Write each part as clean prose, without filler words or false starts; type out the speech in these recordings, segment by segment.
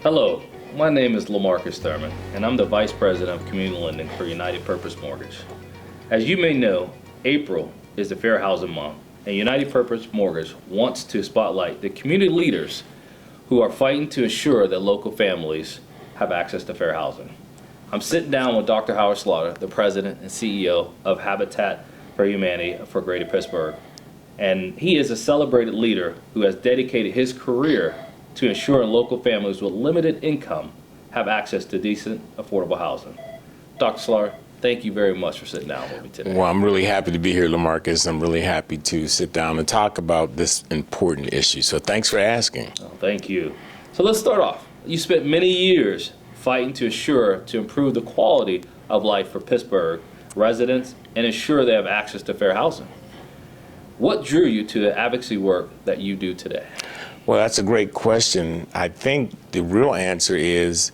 Hello, my name is LaMarcus Thurman, and I'm the Vice President of Community Lending for United Purpose Mortgage. As you may know, April is the Fair Housing Month, and United Purpose Mortgage wants to spotlight the community leaders who are fighting to ensure that local families have access to fair housing. I'm sitting down with Dr. Howard Slaughter, the President and CEO of Habitat for Humanity for Greater Pittsburgh, and he is a celebrated leader who has dedicated his career to ensuring local families with limited income have access to decent, affordable housing. Dr. Slaughter, thank you very much for sitting down with me today. Well, I'm really happy to be here, LaMarcus. I'm really happy to sit down and talk about this important issue. So thanks for asking. Oh, thank you. So let's start off. You spent many years fighting to improve the quality of life for Pittsburgh residents and ensure they have access to fair housing. What drew you to the advocacy work that you do today? Well, that's a great question. I think the real answer is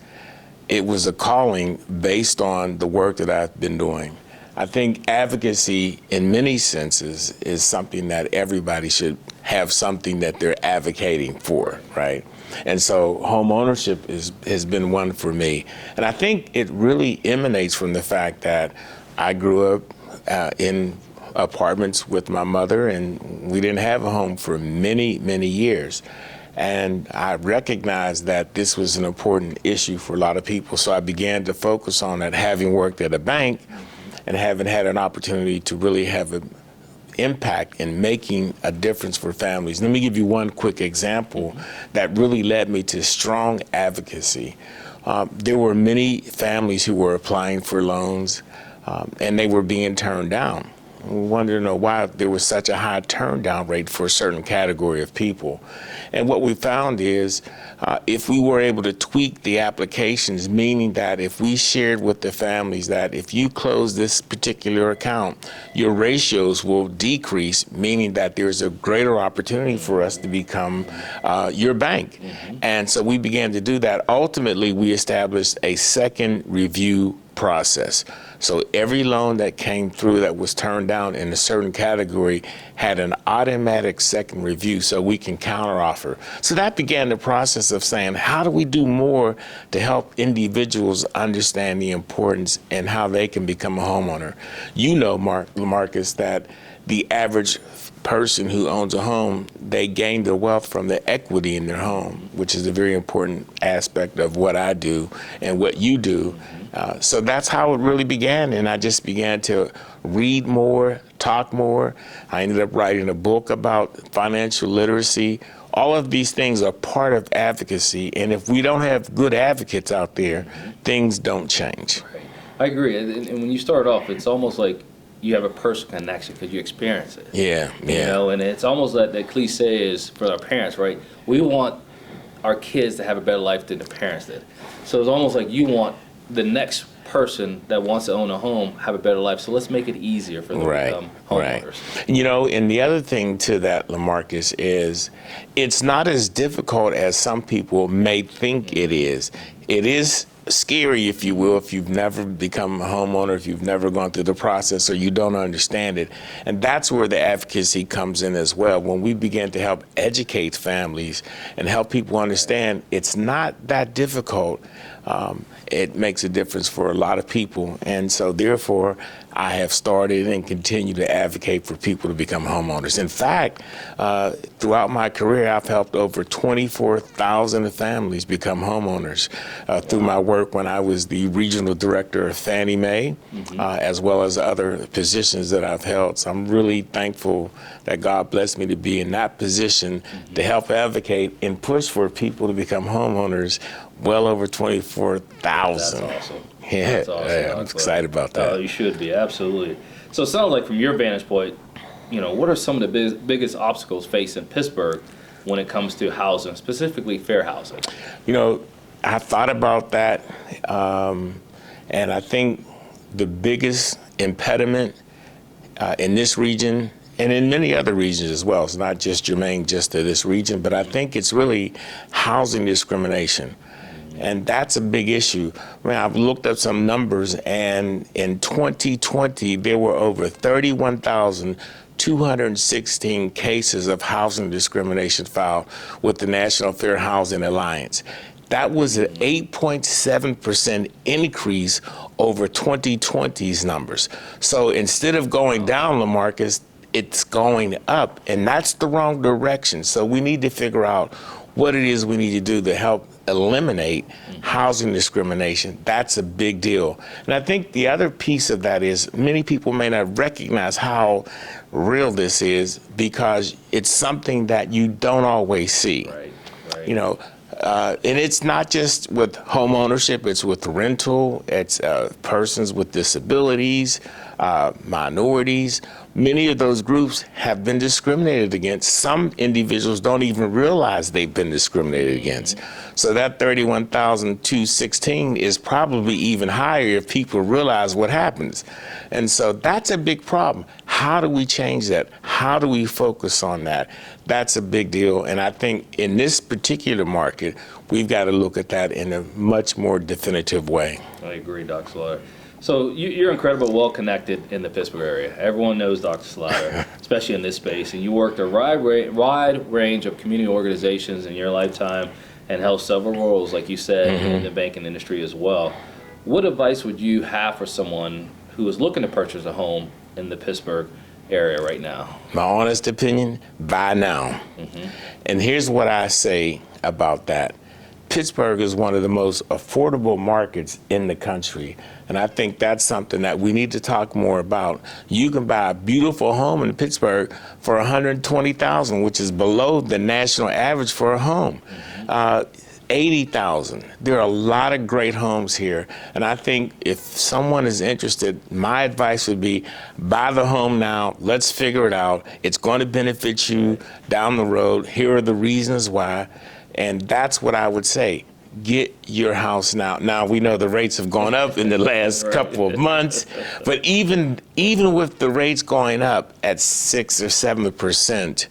it was a calling based on the work that I've been doing. I think advocacy in many senses is something that everybody should have something that they're advocating for, right? And so home ownership has been one for me. And I think it really emanates from the fact that I grew up in apartments with my mother, and we didn't have a home for many, many years. And I recognized that this was an important issue for a lot of people. So I began to focus on it, having worked at a bank and having had an opportunity to really have an impact in making a difference for families. Let me give you one quick example that really led me to strong advocacy. There were many families who were applying for loans, and they were being turned down. We wanted to know why there was such a high turn down rate for a certain category of people. And what we found is if we were able to tweak the applications, meaning that if we shared with the families that if you close this particular account, your ratios will decrease, meaning that there's a greater opportunity for us to become your bank. And so we began to do that. Ultimately, we established a second review process. So every loan that came through that was turned down in a certain category had an automatic second review so we can counteroffer. So that began the process of saying, how do we do more to help individuals understand the importance and how they can become a homeowner? You know, LaMarcus, that the average person who owns a home, they gain their wealth from the equity in their home, which is a very important aspect of what I do and what you do. So that's how it really began, and I just began to read more, talk more. I ended up writing a book about financial literacy. All of these things are part of advocacy, and if we don't have good advocates out there, things don't change. Right. I agree, and when you start off, it's almost like you have a personal connection because you experience it. Yeah. You know, and it's almost like the cliche is for our parents, right? We want our kids to have a better life than the parents did. So it's almost like you want the next person that wants to own a home have a better life. So let's make it easier for them to become homeowners. Right. You know, and the other thing to that, LaMarcus, is it's not as difficult as some people may think it is. It is scary, if you will, if you've never become a homeowner, if you've never gone through the process or you don't understand it. And that's where the advocacy comes in as well. When we begin to help educate families and help people understand it's not that difficult, it makes a difference for a lot of people. And so therefore, I have started and continue to advocate for people to become homeowners. In fact, throughout my career, I've helped over 24,000 families become homeowners through my work when I was the regional director of Fannie Mae, as well as other positions that I've held. So I'm really thankful that God blessed me to be in that position to help advocate and push for people to become homeowners. Well over 24,000. That's awesome. Yeah, That's awesome. yeah, I'm excited about that. Oh, you should be, absolutely. So it sounds like from your vantage point, you know, what are some of the biggest obstacles facing Pittsburgh when it comes to housing, specifically fair housing? You know, I thought about that, and I think the biggest impediment in this region and in many other regions as well, it's not just germane just to this region, but I think it's really housing discrimination. And that's a big issue. I mean, I've looked up some numbers, and in 2020, there were over 31,216 cases of housing discrimination filed with the National Fair Housing Alliance. That was an 8.7% increase over 2020's numbers. So instead of going down, LaMarcus, it's going up, and that's the wrong direction. So we need to figure out what it is we need to do to help eliminate housing discrimination. That's a big deal. And I think the other piece of that is many people may not recognize how real this is because it's something that you don't always see. Right. You know, and it's not just with home ownership, it's with rental, it's persons with disabilities, minorities. Many of those groups have been discriminated against. Some individuals don't even realize they've been discriminated against. So that 31,216 is probably even higher if people realize what happens. And so that's a big problem. How do we change that? How do we focus on that? That's a big deal. And I think in this particular market, we've got to look at that in a much more definitive way. I agree, Dr. Slaughter. So you're incredible, well-connected in the Pittsburgh area. Everyone knows Dr. Slaughter, especially in this space. And you worked a wide range of community organizations in your lifetime and held several roles, like you said, in the banking industry as well. What advice would you have for someone who is looking to purchase a home in the Pittsburgh area right now? My honest opinion, buy now. And here's what I say about that. Pittsburgh is one of the most affordable markets in the country. And I think that's something that we need to talk more about. You can buy a beautiful home in Pittsburgh for $120,000, which is below the national average for a home. 80,000. There are a lot of great homes here. And I think if someone is interested, my advice would be buy the home now. Let's figure it out. It's going to benefit you down the road. Here are the reasons why. And that's what I would say. Get your house now. Now, we know the rates have gone up in the last couple of months, but even with the rates going up at 6 or 7%,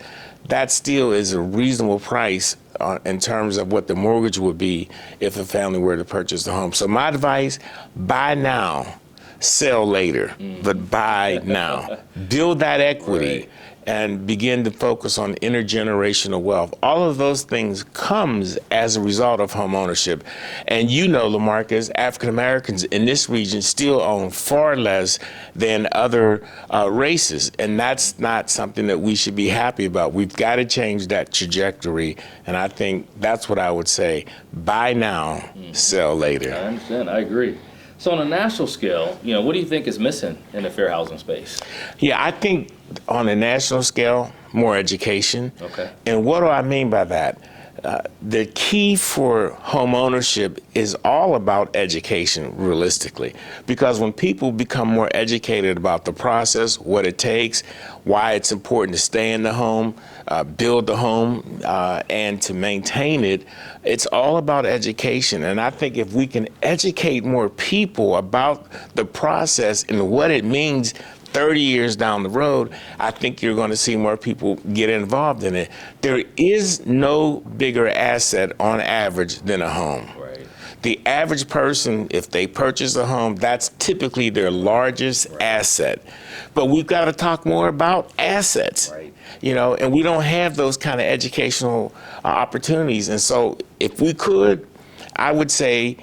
that still is a reasonable price in terms of what the mortgage would be if a family were to purchase the home. So my advice, buy now, sell later, but buy now. Build that equity. And begin to focus on intergenerational wealth. All of those things comes as a result of home ownership. And you know, LaMarcus, African Americans in this region still own far less than other races. And that's not something that we should be happy about. We've got to change that trajectory. And I think that's what I would say. Buy now, sell later. I understand. I agree. So on a national scale, what do you think is missing in the fair housing space? Yeah, I think on a national scale, more education. Okay. And what do I mean by that? The key for home ownership is all about education, realistically, because when people become more educated about the process, what it takes, why it's important to stay in the home, build the home, and to maintain it, it's all about education. And I think if we can educate more people about the process and what it means 30 years down the road, I think you're going to see more people get involved in it. There is no bigger asset on average than a home. Right. The average person, if they purchase a home, that's typically their largest asset. But we've got to talk more about assets, Right. And we don't have those kind of educational opportunities. And so if we could, I would say,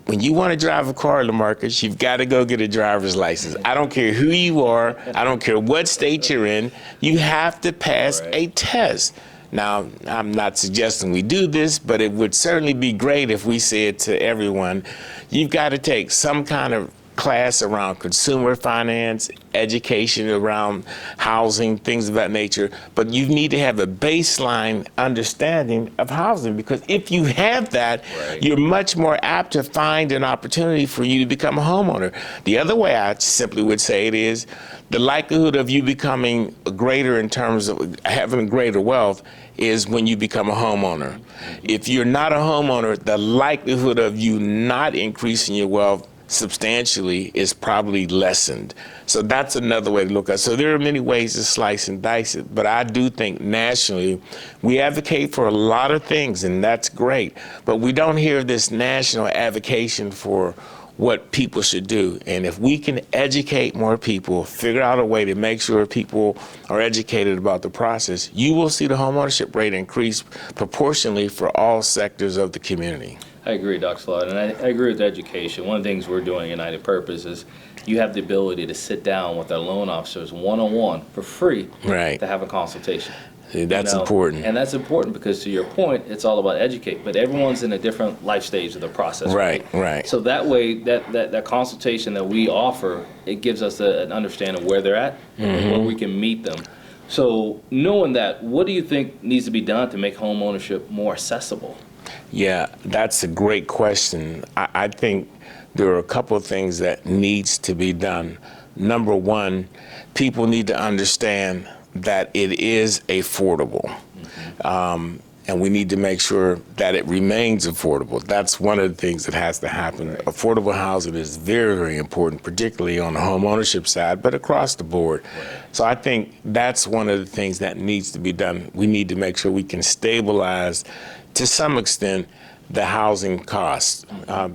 when you want to drive a car, LaMarcus, you've got to go get a driver's license. I don't care who you are. I don't care what state you're in. You have to pass a test. Now, I'm not suggesting we do this, but it would certainly be great if we said to everyone, you've got to take some kind of class around consumer finance, education around housing, things of that nature, but you need to have a baseline understanding of housing, because if you have that, you're much more apt to find an opportunity for you to become a homeowner. The other way I simply would say it is the likelihood of you becoming greater in terms of having greater wealth is when you become a homeowner. If you're not a homeowner, the likelihood of you not increasing your wealth substantially is probably lessened. So that's another way to look at it. So there are many ways to slice and dice it, but I do think nationally we advocate for a lot of things, and that's great, but we don't hear this national advocation for what people should do. And if we can educate more people, figure out a way to make sure people are educated about the process, you will see the homeownership rate increase proportionally for all sectors of the community. I agree, Dr. Slaughter, and I agree with education. One of the things we're doing at United Purpose is you have the ability to sit down with our loan officers one-on-one for free to have a consultation. That's important. And that's important because, to your point, it's all about educate, but everyone's in a different life stage of the process. Right. So that way, that consultation that we offer, it gives us an understanding of where they're at and where we can meet them. So knowing that, what do you think needs to be done to make home ownership more accessible? Yeah, that's a great question. I think there are a couple of things that needs to be done. Number one, people need to understand that it is affordable. And we need to make sure that it remains affordable. That's one of the things that has to happen. Affordable housing is very, very important, particularly on the home ownership side, but across the board. So I think that's one of the things that needs to be done. We need to make sure we can stabilize, to some extent, the housing costs.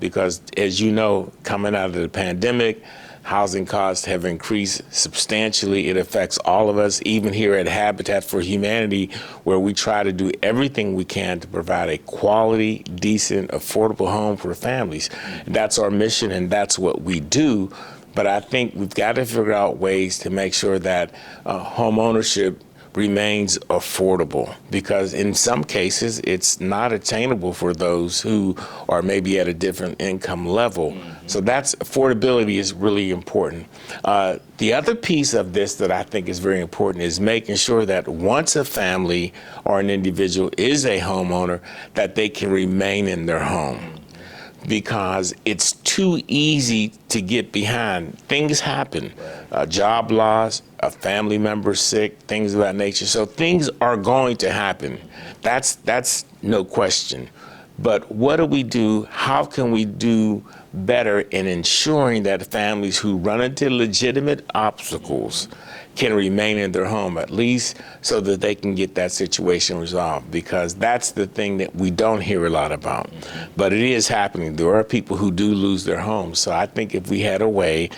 Because as you know, coming out of the pandemic, housing costs have increased substantially. It affects all of us, even here at Habitat for Humanity, where we try to do everything we can to provide a quality, decent, affordable home for families. That's our mission, and that's what we do. But I think we've got to figure out ways to make sure that home ownership remains affordable, because in some cases it's not attainable for those who are maybe at a different income level. So that's affordability is really important. The other piece of this that I think is very important is making sure that once a family or an individual is a homeowner, that they can remain in their home. Because it's too easy to get behind. Things happen, job loss, a family member sick, things of that nature. So things are going to happen. That's no question. But what do we do? How can we do better in ensuring that families who run into legitimate obstacles can remain in their home, at least so that they can get that situation resolved? Because that's the thing that we don't hear a lot about. But it is happening. There are people who do lose their homes. So I think if we had a way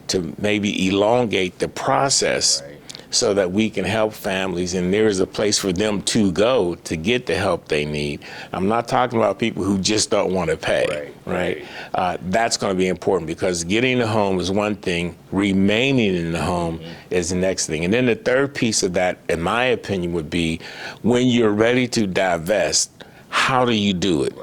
to maybe elongate the process so that we can help families, and there is a place for them to go to get the help they need. I'm not talking about people who just don't want to pay, right? That's going to be important, because getting a home is one thing, remaining in the home is the next thing. And then the third piece of that, in my opinion, would be when you're ready to divest, how do you do it?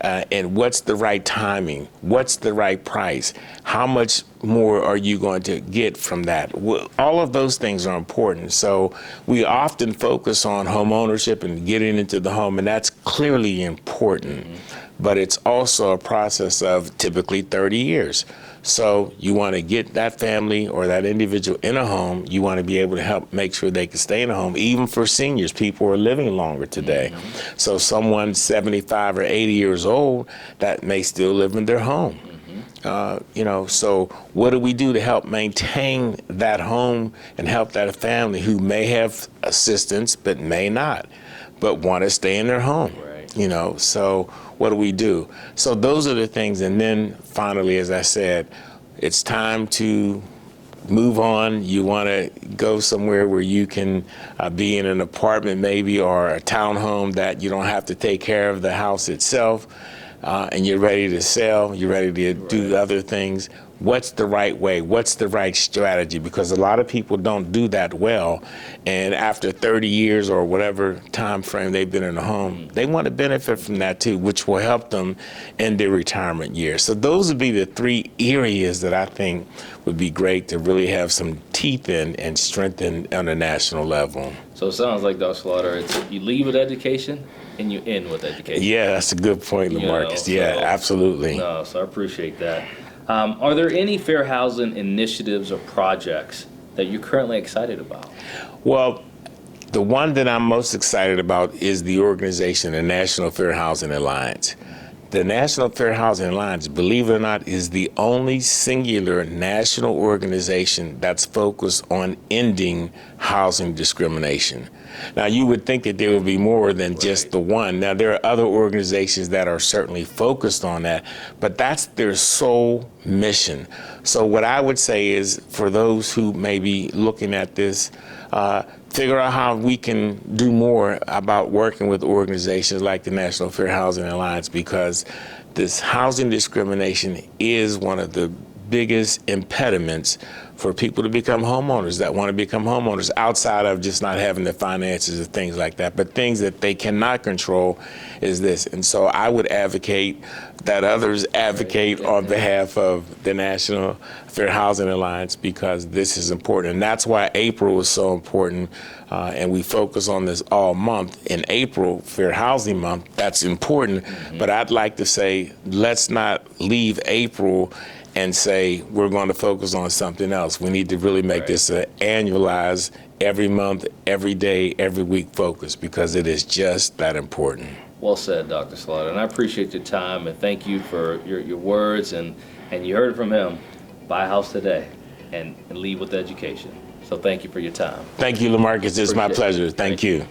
And what's the right timing? What's the right price? How much more are you going to get from that? All of those things are important. So we often focus on home ownership and getting into the home, and that's clearly important. But it's also a process of typically 30 years. So you want to get that family or that individual in a home. You want to be able to help make sure they can stay in a home. Even for seniors, people are living longer today. So someone 75 or 80 years old that may still live in their home. So what do we do to help maintain that home and help that family who may have assistance but may not, but want to stay in their home? So what do we do? So those are the things. And then finally, as I said, it's time to move on. You want to go somewhere where you can be in an apartment maybe, or a townhome that you don't have to take care of the house itself, and you're ready to sell, you're ready to do other things. What's the right way? What's the right strategy? Because a lot of people don't do that well. And after 30 years or whatever time frame they've been in a home, they want to benefit from that too, which will help them in their retirement years. So those would be the three areas that I think would be great to really have some teeth in and strengthen on a national level. So it sounds like, Dr. Slaughter, it's you lead with education and you end with education. Yeah, that's a good point, LaMarcus. Absolutely. No, so I appreciate that. Are there any fair housing initiatives or projects that you're currently excited about? Well, the one that I'm most excited about is the organization, the National Fair Housing Alliance. The National Fair Housing Alliance, believe it or not, is the only singular national organization that's focused on ending housing discrimination. Now, you would think that there would be more than just the one. Now, there are other organizations that are certainly focused on that, but that's their sole mission. So what I would say is, for those who may be looking at this, figure out how we can do more about working with organizations like the National Fair Housing Alliance, because this housing discrimination is one of the biggest impediments for people to become homeowners, that want to become homeowners, outside of just not having the finances and things like that. But things that they cannot control is this. And so I would advocate that others advocate on behalf of the National Fair Housing Alliance, because this is important. And that's why April is so important. And we focus on this all month. In April, Fair Housing Month, that's important. But I'd like to say, let's not leave April and say we're going to focus on something else. We need to really make this an annualized, every month, every day, every week focus, because it is just that important. Well said, Dr. Slaughter, and I appreciate your time, and thank you for your words, and you heard it from him. Buy a house today and lead with education. So thank you for your time. Thank you, LaMarcus. It's my Appreciate it. pleasure. Thank you.